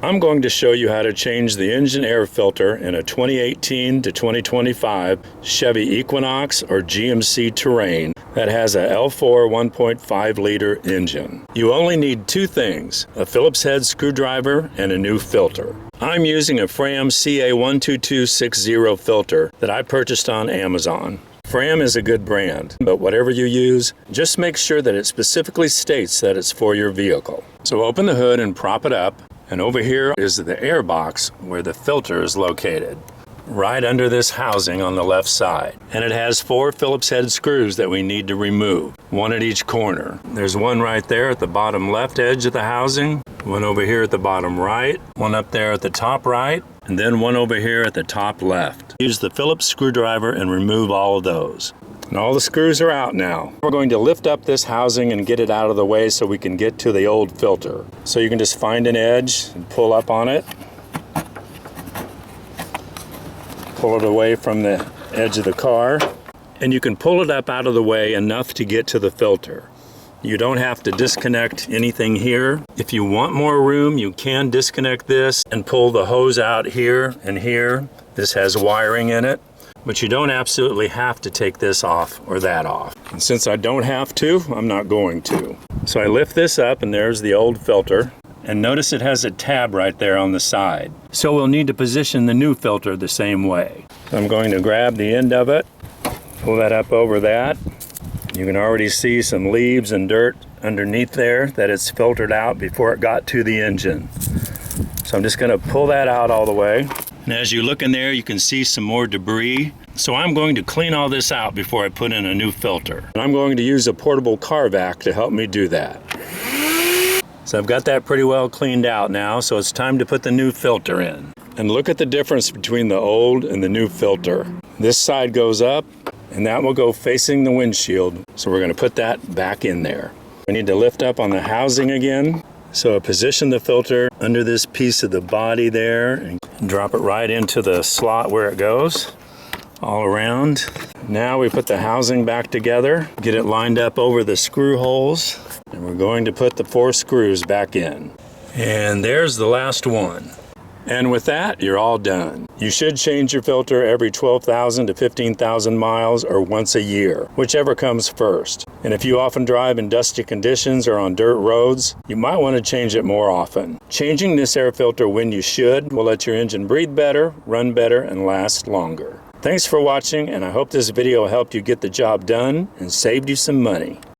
I'm going to show you how to change the engine air filter in a 2018 to 2025 Chevy Equinox or GMC Terrain that has a L4 1.5 liter engine. You only need two things, a Phillips head screwdriver and a new filter. I'm using a Fram CA12260 filter that I purchased on Amazon. Fram is a good brand, but whatever you use, just make sure that it specifically states that it's for your vehicle. So open the hood and prop it up. And over here is the air box where the filter is located, right under this housing on the left side. And it has 4 Phillips head screws that we need to remove, one at each corner. There's one right there at the bottom left edge of the housing, one over here at the bottom right, one up there at the top right, and then one over here at the top left. Use the Phillips screwdriver and remove all of those. And all the screws are out now. We're going to lift up this housing and get it out of the way so we can get to the old filter. So you can just find an edge and pull up on it. Pull it away from the edge of the car. And you can pull it up out of the way enough to get to the filter. You don't have to disconnect anything here. If you want more room, you can disconnect this and pull the hose out here and here. This has wiring in it. But you don't absolutely have to take this off or that off. And since I don't have to, I'm not going to. So I lift this up and there's the old filter. And notice it has a tab right there on the side. So we'll need to position the new filter the same way. I'm going to grab the end of it, pull that up over that. You can already see some leaves and dirt underneath there that it's filtered out before it got to the engine. So I'm just going to pull that out all the way. And as you look in there, you can see some more debris. So I'm going to clean all this out before I put in a new filter. And I'm going to use a portable car vac to help me do that. So I've got that pretty well cleaned out now, so it's time to put the new filter in. And look at the difference between the old and the new filter. This side goes up, and that will go facing the windshield. So we're going to put that back in there. We need to lift up on the housing again. So position the filter under this piece of the body there and drop it right into the slot where it goes, all around. Now we put the housing back together, get it lined up over the screw holes, and we're going to put the 4 screws back in. And there's the last one. And with that, you're all done. You should change your filter every 12,000 to 15,000 miles or once a year, whichever comes first. And if you often drive in dusty conditions or on dirt roads, you might want to change it more often. Changing this air filter when you should will let your engine breathe better, run better, and last longer. Thanks for watching, and I hope this video helped you get the job done and saved you some money.